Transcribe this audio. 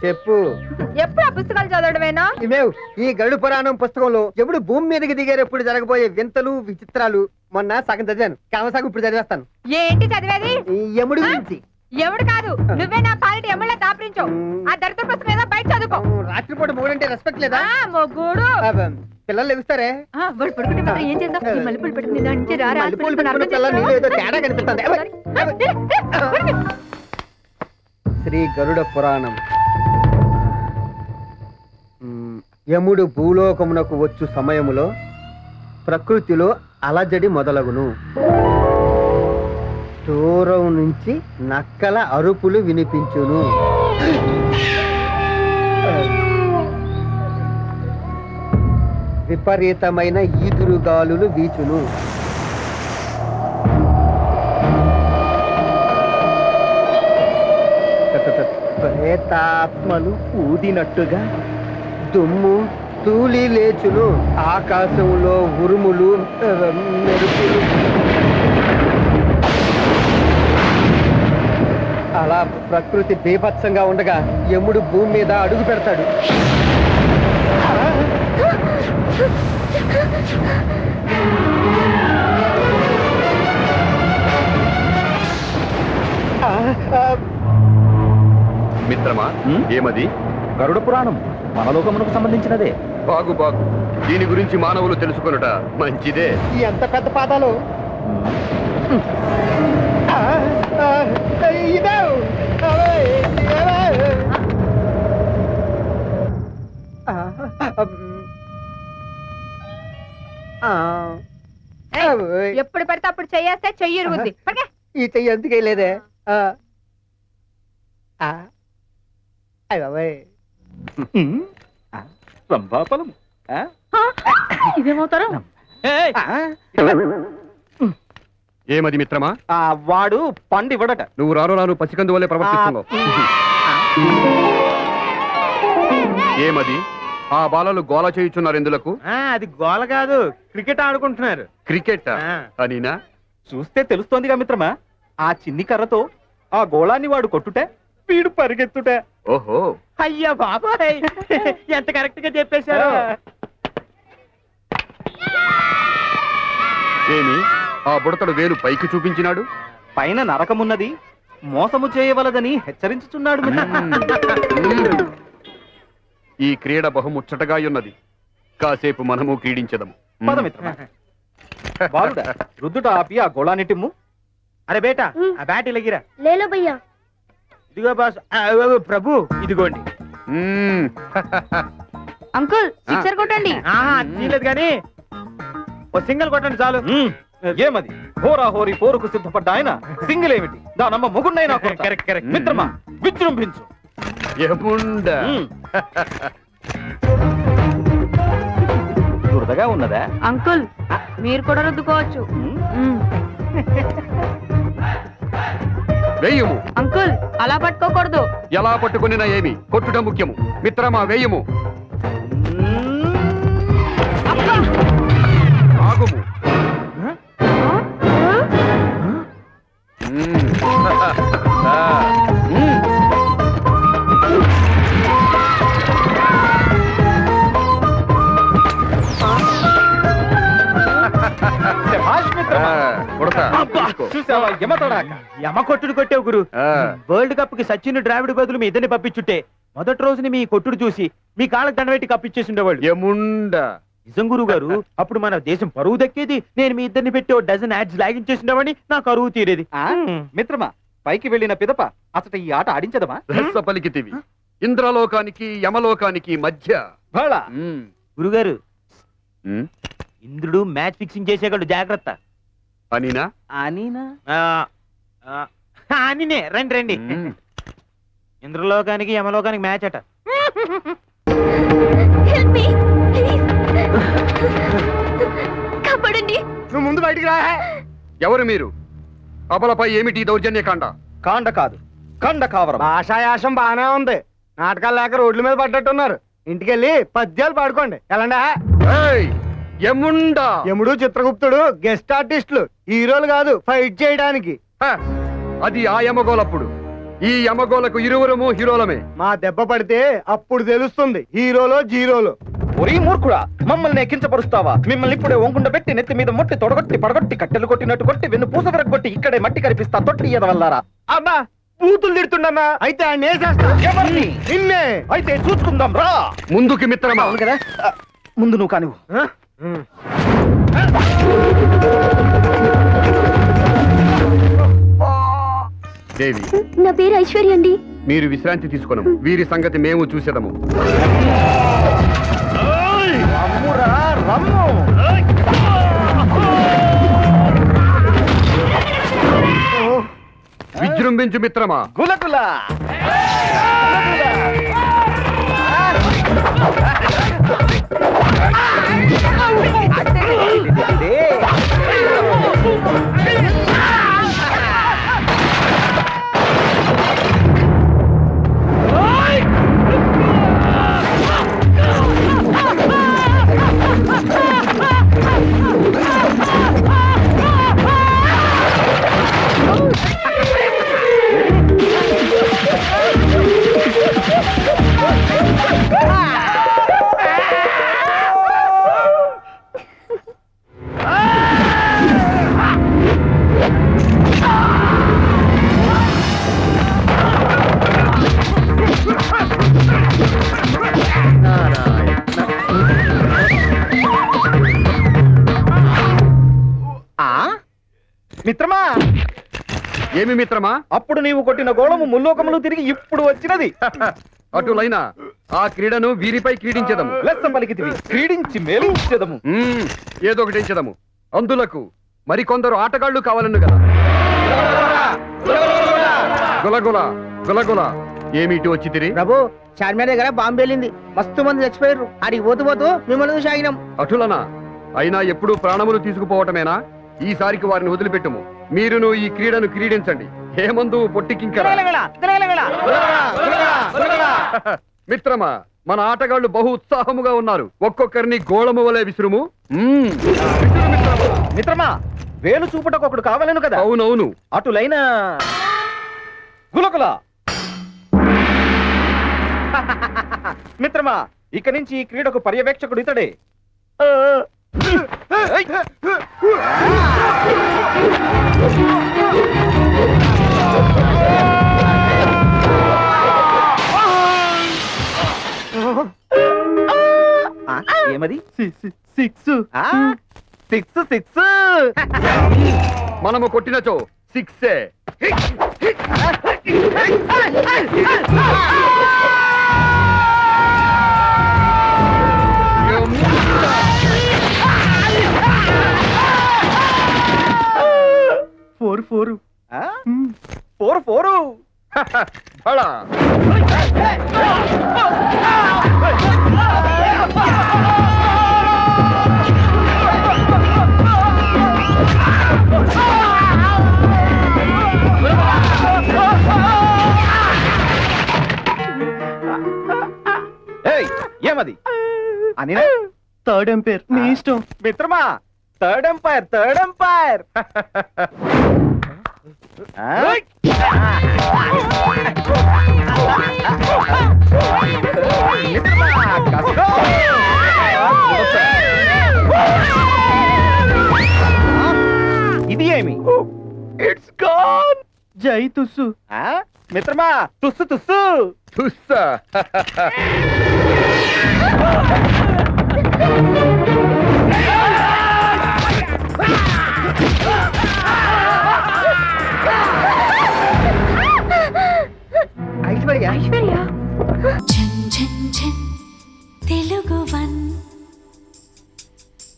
చెప్పు. ఎప్పుడు ఆ పుస్తకాలు చదవడమేనా? ఇవేవ్ ఈ గరుడ పురాణం పుస్తకంలో ఎప్పుడు భూమి మీదకి దిగేటప్పుడు జరగబోయే వింతలు విచిత్రాలు మొన్న సగం చదివాను. కామసాగు ఇప్పుడు చదివేస్తాను. ఏంటి చదివేది? ఈ యముడి గురించి. ఎవడు కాదు, నువ్వే నా పాలిటి ఎమ్మెల్యే దాపరించావు. ఆ దరిద్ర పుస్తకం ఏదో బయట చదువుకో. రాత్రిపూట మూడంటే రెస్పెక్ట్ లేదా? మొగ్గుడు పిల్లలు లెగుస్తారే. వాడు పడుకుంటే మాత్రం ఏం చేద్దాం? ఈ మల్లెపూలు పెట్టుకుని దాని నుంచి రారా? మల్లెపూలు పెట్టుకున్న పిల్లలు నీళ్ళు ఏదో తేడా కనిపిస్తుంది. శ్రీ గరుడ పురాణం. యముడు భూలోకమునకు వచ్చు సమయములో ప్రకృతిలో అలజడి మొదలగును. దూరం నుంచి నక్కల అరుపులు వినిపించును. విపరీతమైన ఈదురుగాలులు వీచును. ప్రేతాత్మలు ఊదినట్టుగా దుమ్ము తూలి లేచును. ఆకాశంలో ఉరుములు మెరుపులు. అలా ప్రకృతి బీభత్సంగా ఉండగా యముడు భూమి మీద అడుగు పెడతాడు. మిత్రమా, ఏమది? గరుడ పురాణం మనలోకమునకు సంబంధించినదే. బాగు బాగు, దీని గురించి మానవులు తెలుసుకొనుట మంచిదే. ఎంత పెద్ద పాదాలు! ఎప్పుడు పడితే అప్పుడు చెయ్యేస్తే చెయ్యి ఇరుగుద్ది. ఈ చెయ్యి ఎందుకే లేదే? ఇదేమవుతారు? ఏమది మిత్రమా? వాడు పండు ఇవ్వడట. నువ్వు రాను రాను పసికందు వల్లే ప్రవర్తిస్తున్నావు. ఏమది? ఆ బాలలు గోల చేయుచున్నారు ఎందులకు? అది గోల కాదు, క్రికెట్ ఆడుకుంటున్నారు. క్రికెట్ అనినా? చూస్తే తెలుస్తోందిగా మిత్రమా, ఆ చిన్ని కర్రతో ఆ గోళాన్ని వాడు కొట్టుటే వీడు పరిగెత్తుటే. ఓహో, అయ్యా బాబాయ్, ఎంత కరెక్ట్ గా చెప్పేశారు. ఏమి ఆ బుడతడు వేలు పైకి చూపించినాడు? పైన నరకమున్నది, మోసము చేయవలదని హెచ్చరించుచున్నాడు. ఈ క్రీడ బహుముచ్చటగా ఉన్నది. కాసేపు మనము క్రీడించదము. రుద్దుట ఆపి ఆ గోళాన్నిటిమ్ము. అరే బేటా, ఆ బ్యాట్ ఇలాగిరా. లేలో భయ్యా. ఇదిగో బాస్. ప్రభు ఇదిగోండి. అంకుల్ సిక్సర్ కొట్టండి. తీయలేదు కానీ ఓ సింగిల్ కొట్టండి చాలు. ఏమది? హోరా హోరీ పోరుకు సిద్ధపడ్డ ఆయన సింగిల్ ఏమిటి? దానమ్మ ముగుండైనా. Correct correct. మిత్రమా విజృంభించు. దురదగా ఉన్నదా అంకుల్? మీరు కూడా రుద్దుకోవచ్చు. వేయుము. అంకుల్ అలా పట్టుకోకూడదు. ఎలా పట్టుకునినా ఏమి, కొట్టుట ముఖ్యము. మిత్రమా వేయుము. ఆగుము. యమ కొట్టుడు కొట్టావు గురు. వరల్డ్ కప్ కి సచిన్ ద్రావిడ్ బదులు మీ ఇద్దరిని పంపించుంటే మొదటి రోజుని మీ కొట్టుడు చూసి మీ కాళ్ళకి దండబెట్టి కప్పిచ్చేసి ఉండేవాళ్ళు. నిజం గురువు గారు, అప్పుడు మన దేశం పరువు దక్కేది. నేను మీ ఇద్దరిని పెట్టి ఓ డజన్ యాడ్స్ లాగించేసిండేవాడిని, నా కరువు తీరేది. మిత్రమా, పైకి వెళ్ళిన పిదప అసలు ఈ ఆట ఆడించదమా? పలికితివి. ఇంద్రలోకానికి యమలోకానికి మధ్య. గురుగారు, ఇంద్రుడు మ్యాచ్ ఫిక్సింగ్ చేసేవాళ్ళు, జాగ్రత్త. అనినా? అనినా? అనినే. రండి రండి. ఇంద్రలోకానికి యమలోకానికి మ్యాచ్ అట. కాపాడండి. నువ్వు ముందు బయటికి రా. ఎవరు మీరు? అబలపై ఏమిటి దౌర్జన్య కాండ? కాండ కాదు, కండ కావరం. భాషాయాసం బానే ఉంది. నాటకాలు లేక రోడ్ల మీద పడ్డట్టున్నారు. ఇంటికెళ్ళి పద్యాలు పాడుకోండి. ఎలాండా? యముడు చిత్రగుప్తుడు గెస్ట్ ఆర్టిస్టులు, హీరోలు కాదు ఫైట్ చేయడానికి. అది ఆ యమగోలప్పుడు. ఈ యమగోలకు ఇరువురము హీరోలమే. మా దెబ్బ పడితే అప్పుడు తెలుస్తుంది హీరోలో జీరోలో. ఒరీ మూర్ఖుడా, మమ్మల్ని ఎక్కించపరుస్తావా? మిమ్మల్ని ఇప్పుడే ఒంగుండ పెట్టి నెత్తి మీద మొట్టి తొడగొట్టి పడగొట్టి కట్టెలు కొట్టినట్టు కొట్టి వెన్ను పూస విరగొట్టి ఇక్కడే మట్టి కనిపిస్తా తొట్టి ఎదవల్లారా. అమ్మా బూతులు తిడుతున్నా. అయితే ఆయన వేసేస్తా. ఎవరిని? నిన్నే. అయితే చూసుకుందాం రా. ముందుకి మిత్రమా. అవును కదా, ముందు నువ్వు కానివ్వు. దేవి, నా పేరు ఐశ్వర్య అండి. మీరు విశ్రాంతి తీసుకున్నాము. వీరి సంగతి మేము చూసేదము. రమ్మురా, రమ్ము. విజృంభించు మిత్రమా. గులగుల. మిత్రమా, ఏమి మిత్రమా? అప్పుడు నీవు కొట్టిన గోళము ముల్లోకములు తిరిగి ఇప్పుడు వచ్చినది. అటులైనా ఆ క్రీడను వీరిపై క్రీడించదము. లెస్స పలికితివి, క్రీడించి మేలించెదము. ఏదో ఒకటి ఎంచెదము. అందులకు మరికొందరు ఆటగాళ్లు కావాలను కదా. గులగుల గులగుల ఏమిటి వచ్చి తిరి? ప్రభు, చార్మినార్ దగ్గర బాంబు వెళ్ళింది. మస్తు మంది చచ్చిపోయారు. ఆడికి పోతూ పోతూ మిమ్మల్ని సాగినాం. అటులనా? అయినా ఎప్పుడు ప్రాణములు తీసుకుపోవటమేనా? ఈసారికి వారిని వదిలిపెట్టుము. మీరును ఈ క్రీడను క్రీడించండి. హేమందు పొట్టికింకర. మిత్రమా, మన ఆటగాళ్లు బహు ఉత్సాహముగా ఉన్నారు. ఒక్కొక్కరిని గోళము వలె విసురుము. మిత్రమా, వేలు చూపుటకు ఒకడు కావాలను కదా. అవునవును. అటులైన గులకుల. మిత్రమా, ఇక నుంచి ఈ క్రీడకు పర్యవేక్షకుడు ఇతడే. ఏమది? సిక్స్. Six six. మనము కొట్టినచో సిక్సే. Four four. Four four. బడా. ఏమది? అని థర్డ్ ఎంపైర్. మీ ఇష్టం మిత్రమా. Third umpire, third umpire. ఇది ఏమి? It's gone. జై తుస్సు. మిత్రమా, తుస్సు తుస్సు. తుస్సా. ఐశ్వర్య. తెలుగు వన్